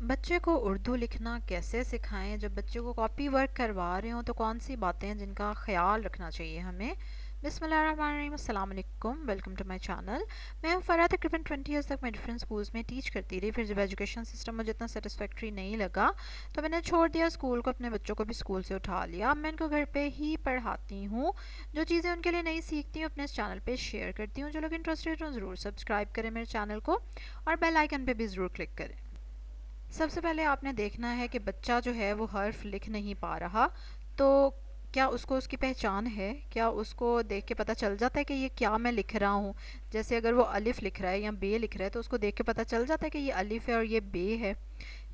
بچے کو اردو لکھنا کیسے سکھائیں؟ جب بچے کو کاپی ورک کروا رہے ہوں تو کون سی باتیں ہیں جن کا خیال رکھنا چاہیے ہمیں؟ بسم اللہ الرحمن الرحیم، السلام علیکم، ویلکم ٹو مائی چینل۔ میں ہوں فرح، تقریباً 20 ایئرس تک میں ڈفرینٹ اسکولس میں ٹیچ کرتی رہی۔ پھر جب ایجوکیشن سسٹم مجھے اتنا سیٹسفیکٹری نہیں لگا تو میں نے چھوڑ دیا اسکول کو، اپنے بچوں کو بھی اسکول سے اٹھا لیا۔ اب میں ان کو گھر پہ ہی پڑھاتی ہوں، جو چیزیں ان کے لیے نہیں سیکھتی ہوں اپنے اس چینل پہ شیئر کرتی ہوں۔ جو لوگ انٹرسٹیڈ ہوں ضرور سبسکرائب کریں میرے چینل کو، اور بیل آئیکن پہ بھی ضرور کلک کریں۔ سب سے پہلے آپ نے دیکھنا ہے کہ بچہ جو ہے وہ حرف لکھ نہیں پا رہا، تو کیا اس کو اس کی پہچان ہے؟ کیا اس کو دیکھ کے پتہ چل جاتا ہے کہ یہ کیا میں لکھ رہا ہوں؟ جیسے اگر وہ الف لکھ رہا ہے یا بے لکھ رہا ہے تو اس کو دیکھ کے پتہ چل جاتا ہے کہ یہ الف ہے اور یہ بے ہے۔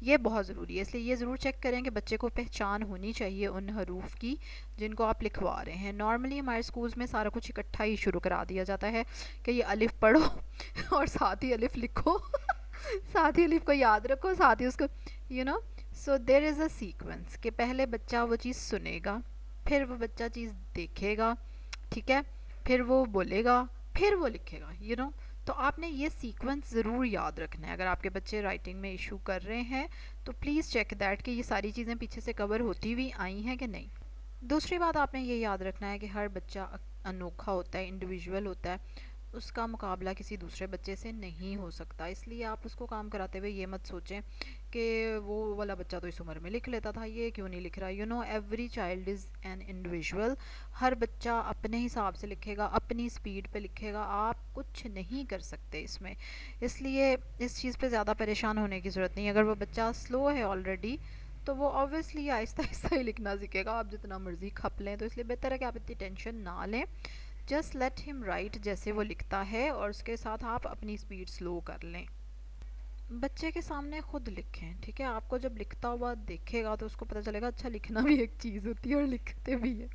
یہ بہت ضروری ہے، اس لیے یہ ضرور چیک کریں کہ بچے کو پہچان ہونی چاہیے ان حروف کی جن کو آپ لکھوا رہے ہیں۔ نارملی ہمارے اسکولز میں سارا کچھ اکٹھا ہی شروع کرا دیا جاتا ہے کہ یہ الف پڑھو اور ساتھ ہی الف لکھو ساتھ ہی الف کو یاد رکھو، ساتھ ہی اس کو سو دیر از اے سیکوینس کہ پہلے بچہ وہ چیز سنے گا، پھر وہ بچہ چیز دیکھے گا، ٹھیک ہے، پھر وہ بولے گا، پھر وہ لکھے گا تو آپ نے یہ سیکوینس ضرور یاد رکھنا ہے۔ اگر آپ کے بچے رائٹنگ میں ایشو کر رہے ہیں تو پلیز چیک دیٹ کہ یہ ساری چیزیں پیچھے سے کور ہوتی ہوئی آئی ہیں کہ نہیں۔ دوسری بات آپ نے یہ یاد رکھنا ہے کہ ہر بچہ انوکھا ہوتا ہے، انڈیویژول ہوتا ہے، اس کا مقابلہ کسی دوسرے بچے سے نہیں ہو سکتا۔ اس لیے آپ اس کو کام کراتے ہوئے یہ مت سوچیں کہ وہ والا بچہ تو اس عمر میں لکھ لیتا تھا، یہ کیوں نہیں لکھ رہا۔ Every child is an individual. ہر بچہ اپنے حساب سے لکھے گا، اپنی سپیڈ پہ لکھے گا، آپ کچھ نہیں کر سکتے اس میں۔ اس لیے اس چیز پہ زیادہ پریشان ہونے کی ضرورت نہیں۔ اگر وہ بچہ سلو ہے آلریڈی تو وہ آبویسلی آہستہ آہستہ ہی لکھنا سیکھے گا، آپ جتنا مرضی کھپ لیں۔ تو اس لیے بہتر ہے کہ آپ اتنی ٹینشن نہ لیں، جسٹ لیٹ ہم رائٹ جیسے وہ لکھتا ہے، اور اس کے ساتھ آپ اپنی سپیڈ سلو کر لیں۔ بچے کے سامنے خود لکھیں، ٹھیک ہے، آپ کو جب لکھتا ہوا دیکھے گا تو اس کو پتہ چلے گا اچھا لکھنا بھی ایک چیز ہوتی ہے اور لکھتے بھی ہے،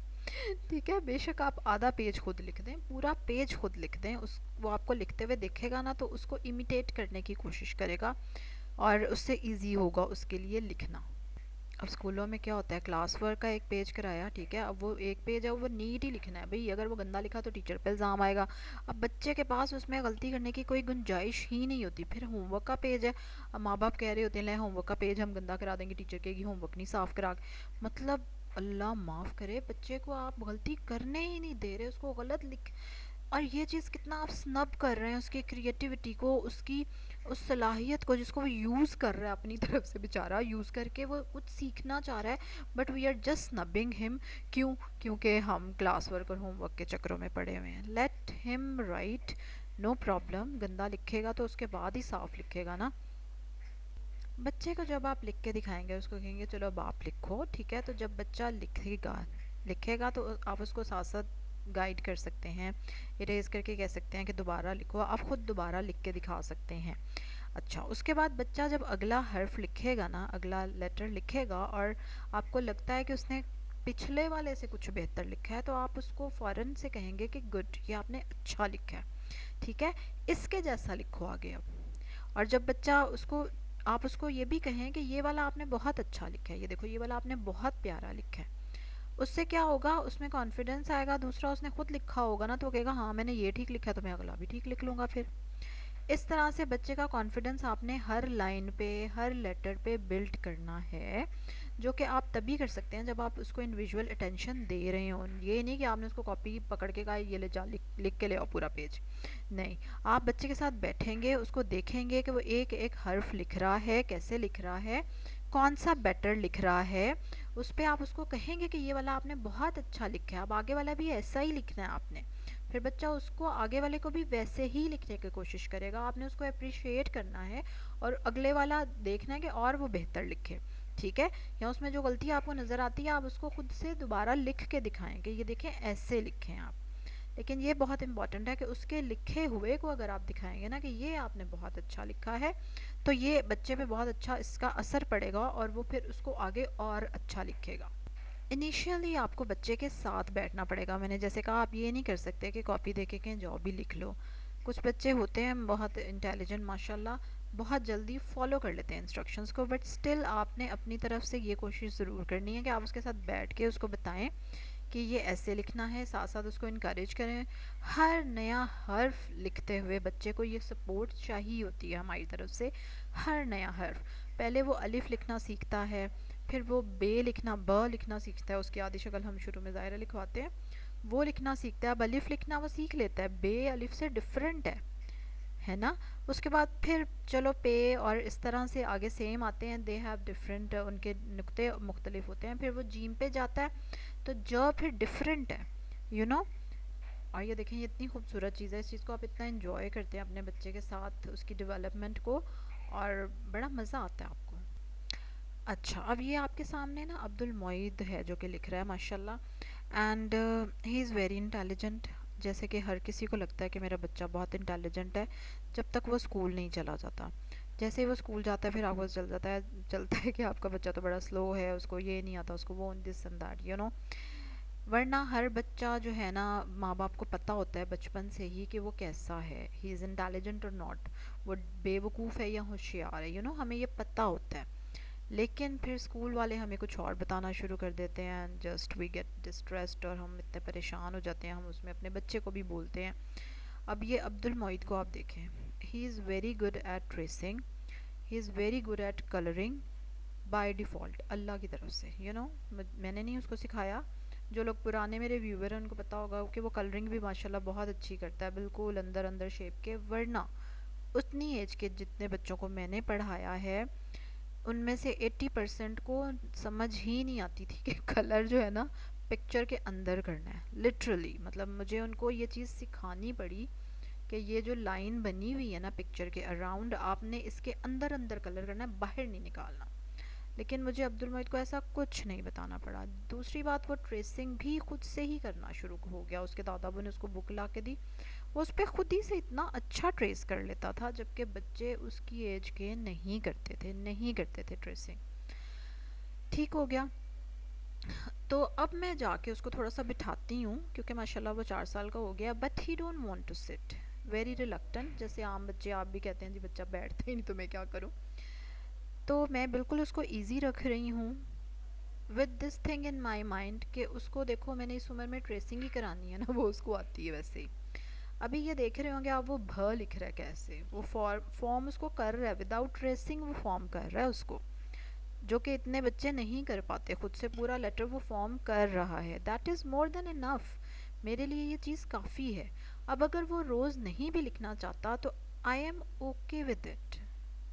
ٹھیک ہے۔ بے شک آپ آدھا پیج خود لکھ دیں، پورا پیج خود لکھ دیں، وہ آپ کو لکھتے ہوئے دیکھے گا نا تو اس کو امیٹیٹ کرنے کی کوشش کرے گا اور اس سے ایزی ہوگا اس کے لیے لکھنا۔ اب اسکولوں میں کیا ہوتا ہے، کلاس ورک کا ایک پیج کرایا، ٹھیک ہے، اب وہ ایک پیج ہے وہ نیٹ ہی لکھنا ہے بھئی، اگر وہ گندا لکھا تو ٹیچر پہ الزام آئے گا۔ اب بچے کے پاس اس میں غلطی کرنے کی کوئی گنجائش ہی نہیں ہوتی۔ پھر ہوم ورک کا پیج ہے، اب ماں باپ کہہ رہے ہوتے ہیں لیں ہوم ورک کا پیج ہم گندا کرا دیں گے، ٹیچر کہے گی ہوم ورک نہیں صاف کرا، مطلب اللہ معاف کرے، بچے کو آپ غلطی کرنے ہی نہیں دے رہے، اس کو غلط لکھ، اور یہ چیز کتنا آپ سنب کر رہے ہیں اس کی کریٹیوٹی کو، اس کی اس صلاحیت کو جس کو وہ یوز کر رہا ہے اپنی طرف سے، بیچارہ یوز کر کے وہ کچھ سیکھنا چاہ رہا ہے، بٹ وی آر جسٹ سنبنگ ہم۔ کیونکہ ہم کلاس ورک اور ہوم ورک کے چکروں میں پڑے ہوئے ہیں۔ لیٹ ہم رائٹ، نو پرابلم، گندا لکھے گا تو اس کے بعد ہی صاف لکھے گا نا۔ بچے کو جب آپ لکھ کے دکھائیں گے، اس کو کہیں گے چلو اب آپ لکھو، ٹھیک ہے، تو جب بچہ لکھے گا تو آپ اس کو ساتھ ساتھ گائیڈ کر سکتے ہیں، اریز کر کے کہہ سکتے ہیں کہ دوبارہ لکھو، آپ خود دوبارہ لکھ کے دکھا سکتے ہیں۔ اچھا، اس کے بعد بچہ جب اگلا حرف لکھے گا نا، اگلا لیٹر لکھے گا، اور آپ کو لگتا ہے کہ اس نے پچھلے والے سے کچھ بہتر لکھا ہے، تو آپ اس کو فوراً سے کہیں گے کہ گڈ، یہ آپ نے اچھا لکھا ہے، ٹھیک ہے، اس کے جیسا لکھو آگے اب۔ اور جب بچہ آپ اس کو یہ بھی کہیں کہ یہ والا آپ نے بہت اچھا لکھا ہے، یہ دیکھو یہ والا آپ نے بہت پیارا لکھا ہے، اس سے کیا ہوگا، اس میں کانفیڈنس آئے گا۔ دوسرا، اس نے خود لکھا ہوگا نا تو وہ کہے گا ہاں میں نے یہ ٹھیک لکھا ہے تو میں اگلا بھی ٹھیک لکھ لوں گا۔ پھر اس طرح سے بچے کا کانفیڈنس آپ نے ہر لائن پہ، ہر لیٹر پہ بلڈ کرنا ہے، جو کہ آپ تبھی کر سکتے ہیں جب آپ اس کو انڈیویژول اٹینشن دے رہے ہوں۔ یہ نہیں کہ آپ نے اس کو کاپی پکڑ کے کہا یہ لے جا لکھ کے لے آؤ پورا پیج، نہیں، آپ بچے کے ساتھ بیٹھیں گے، اس کو دیکھیں گے کہ وہ ایک ایک حرف لکھ رہا ہے، کیسے لکھ رہا ہے، کون سا بیٹر لکھ رہا ہے، اس پہ آپ اس کو کہیں گے کہ یہ والا آپ نے بہت اچھا لکھا ہے، اب آگے والا بھی ایسا ہی لکھنا ہے آپ نے۔ پھر بچہ اس کو آگے والے کو بھی ویسے ہی لکھنے کی کوشش کرے گا، آپ نے اس کو اپریشیٹ کرنا ہے اور اگلے والا دیکھنا ہے کہ اور وہ بہتر لکھے، ٹھیک ہے، یا اس میں جو غلطی آپ کو نظر آتی ہے آپ اس کو خود سے دوبارہ لکھ کے دکھائیں کہ یہ دیکھیں ایسے لکھیں آپ۔ لیکن یہ بہت امپورٹنٹ ہے کہ اس کے لکھے ہوئے کو اگر آپ دکھائیں گے نا کہ یہ آپ نے بہت اچھا لکھا ہے، تو یہ بچے پہ بہت اچھا اس کا اثر پڑے گا اور وہ پھر اس کو آگے اور اچھا لکھے گا۔ انیشیلی آپ کو بچے کے ساتھ بیٹھنا پڑے گا، میں نے جیسے کہا آپ یہ نہیں کر سکتے کہ کاپی دے کے کہیں جاؤ بھی لکھ لو۔ کچھ بچے ہوتے ہیں بہت انٹیلیجنٹ ماشاءاللہ، بہت جلدی فالو کر لیتے ہیں انسٹرکشنز کو، بٹ سٹل آپ نے اپنی طرف سے یہ کوشش ضرور کرنی ہے کہ آپ اس کے ساتھ بیٹھ کے اس کو بتائیں کہ یہ ایسے لکھنا ہے، ساتھ ساتھ اس کو انکریج کریں۔ ہر نیا حرف لکھتے ہوئے بچے کو یہ سپورٹ چاہیے ہوتی ہے ہماری طرف سے، ہر نیا حرف پہلے وہ الف لکھنا سیکھتا ہے، پھر وہ بے لکھنا ب لکھنا سیکھتا ہے، اس کی آدھی شکل ہم شروع میں ظاہرہ لکھواتے ہیں، وہ لکھنا سیکھتا ہے. اب الف لکھنا وہ سیکھ لیتا ہے، بے الف سے ڈفرینٹ ہے نا. اس کے بعد پھر چلو پے اور اس طرح سے آگے سیم آتے ہیں، دے ہیو ڈفرینٹ، ان کے نقطے مختلف ہوتے ہیں. پھر وہ جیم پہ جاتا ہے تو ج پھر ڈفرینٹ ہے، یو نو. اور یہ دیکھیں، یہ اتنی خوبصورت چیز ہے، اس چیز کو آپ اتنا انجوائے کرتے ہیں اپنے بچے کے ساتھ، اس کی ڈیولپمنٹ کو، اور بڑا مزہ آتا ہے آپ کو. اچھا، اب یہ آپ کے سامنے نا عبد المعید ہے جو کہ لکھ رہا ہے ماشاء اللہ، and he is very intelligent. جیسے کہ ہر کسی کو لگتا ہے کہ میرا بچہ بہت انٹیلیجنٹ ہے جب تک وہ اسکول نہیں چلا جاتا. جیسے ہی وہ اسکول جاتا ہے پھر آپ کو چلتا ہے کہ آپ کا بچہ تو بڑا سلو ہے، اس کو یہ نہیں آتا، اس کو وہ this and that, you know. ورنہ ہر بچہ جو ہے نا، ماں باپ کو پتہ ہوتا ہے بچپن سے ہی کہ وہ کیسا ہے، ہی از انٹیلیجنٹ اور ناٹ، وہ بے وقوف ہے یا ہوشیار ہے، یو نو. ہمیں یہ پتہ ہوتا ہے. لیکن پھر اسکول والے ہمیں کچھ اور بتانا شروع کر دیتے ہیں، جسٹ وی گیٹ ڈسٹریسڈ، اور ہم اتنے پریشان ہو جاتے ہیں، ہم اس میں اپنے بچے کو بھی بولتے ہیں. اب یہ عبد المعید کو آپ دیکھیں، he is very good at tracing, he is very good at colouring by default, اللہ کی طرف سے، یو نو. میں نے نہیں اس کو سکھایا. جو لوگ پرانے میرے ویور ہیں ان کو پتا ہوگا کہ وہ کلرنگ بھی ماشاءاللہ بہت اچھی کرتا ہے، بالکل اندر اندر شیپ کے. ورنہ اتنی ایج کے جتنے بچوں کو میں نے پڑھایا ہے ان میں سے 80% کو سمجھ ہی نہیں آتی تھی کہ کلر جو ہے نا پکچر کے اندر کرنا ہے، لٹرلی. مطلب مجھے ان کو یہ چیز سکھانی پڑی کہ یہ جو لائن بنی ہوئی ہے نا پکچر کے اراؤنڈ، آپ نے اس کے اندر اندر کلر کرنا ہے، باہر نہیں نکالنا. لیکن مجھے عبد المعید کو ایسا کچھ نہیں بتانا پڑا. دوسری بات، وہ ٹریسنگ بھی خود سے ہی کرنا شروع ہو گیا. اس کے دادا ابو نے اس کو بک لا کے دی، وہ اس پہ خود ہی سے اتنا اچھا ٹریس کر لیتا تھا، جبکہ بچے اس کی ایج کے نہیں کرتے تھے ٹریسنگ. ٹھیک ہو گیا. تو اب میں جا کے اس کو تھوڑا سا بٹھاتی ہوں، کیونکہ ماشاءاللہ وہ 4 سال کا ہو گیا، but he don't want to sit, very reluctant. جیسے عام بچے آپ بھی کہتے ہیں جی بچہ بیٹھتا ہی نہیں تو میں کیا کروں. تو میں بالکل اس کو ایزی رکھ رہی ہوں with this thing in my mind کہ اس کو دیکھو میں نے اس عمر میں ٹریسنگ ہی کرانی ہے نا، وہ اس کو آتی ہے ویسے ہی. ابھی یہ دیکھ رہے ہوں گے آپ، وہ بھ لکھ رہا ہے کیسے، وہ فارم اس کو کر رہا ہے وداؤٹ ٹریسنگ، وہ فارم کر رہا ہے اس کو، جو کہ اتنے بچے نہیں کر پاتے. خود سے پورا لیٹر وہ فارم کر رہا ہے. دیٹ از مور دین انف، میرے لیے یہ چیز کافی ہے. اب اگر وہ روز نہیں بھی لکھنا چاہتا تو I am okay with it,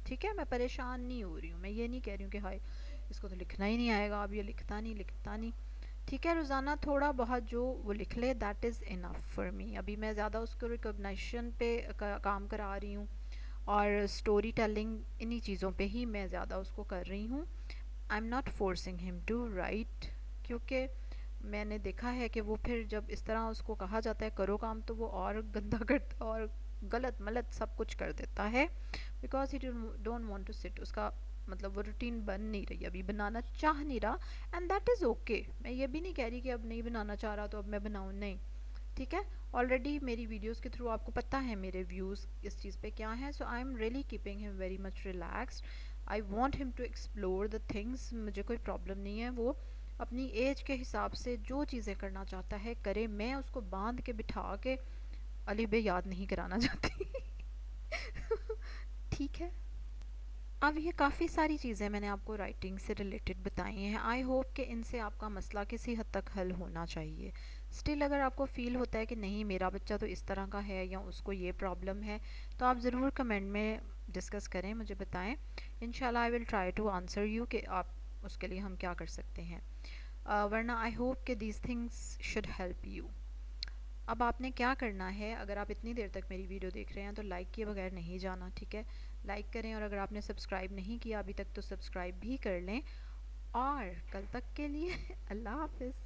ٹھیک ہے. میں پریشان نہیں ہو رہی ہوں، میں یہ نہیں کہہ رہی ہوں کہ ہائے اس کو تو لکھنا ہی نہیں آئے گا، اب یہ لکھتا نہیں. ٹھیک ہے، روزانہ تھوڑا بہت جو وہ لکھ لے، that is enough for me. ابھی میں زیادہ اس کو ریکگنیشن پہ کام کرا رہی ہوں، اور اسٹوری ٹیلنگ انہی چیزوں پہ ہی میں زیادہ اس کو کر رہی ہوں. آئی ایم ناٹ فورسنگ ہم ٹو رائٹ، کیونکہ میں نے دیکھا ہے کہ وہ پھر جب اس طرح اس کو کہا جاتا ہے کرو کام تو وہ اور گندا کرتا اور غلط ملت سب کچھ کر دیتا ہے، because he don't want to sit. اس کا مطلب وہ روٹین بن نہیں رہی، ابھی بنانا چاہ نہیں رہا، اینڈ دیٹ از اوکے. میں یہ بھی نہیں کہہ رہی کہ اب نہیں بنانا چاہ رہا تو اب میں بناؤں، نہیں. ٹھیک ہے، آلریڈی میری ویڈیوز کے تھرو آپ کو پتہ ہے میرے ویوز اس چیز پہ کیا ہیں. سو آئی ایم ریئلی کیپنگ ہم very much relaxed. I want ہم ٹو ایکسپلور دا تھنگس. مجھے کوئی پرابلم نہیں ہے، وہ اپنی ایج کے حساب سے جو چیزیں کرنا چاہتا ہے کرے. میں اس کو باندھ کے بٹھا کے علی بے یاد نہیں کرانا چاہتی. ٹھیک ہے. اب یہ کافی ساری چیزیں میں نے آپ کو رائٹنگ سے ریلیٹڈ بتائی ہیں. آئی ہوپ کہ ان سے آپ کا مسئلہ کسی حد تک حل ہونا چاہیے. اسٹل اگر آپ کو فیل ہوتا ہے کہ نہیں میرا بچہ تو اس طرح کا ہے یا اس کو یہ پرابلم ہے، تو آپ ضرور کمنٹ میں ڈسکس کریں، مجھے بتائیں. انشاءاللہ I will try to answer you کہ آپ اس کے لیے ہم کیا کر سکتے ہیں. ورنہ آئی ہوپ کہ these things should help you. اب آپ نے کیا کرنا ہے، اگر آپ اتنی دیر تک میری ویڈیو دیکھ رہے ہیں تو لائک کیے بغیر نہیں جانا، ٹھیک ہے. لائک کریں، اور اگر آپ نے سبسکرائب نہیں کیا ابھی تک تو سبسکرائب بھی کر لیں. اور کل تک کے لیے اللہ حافظ.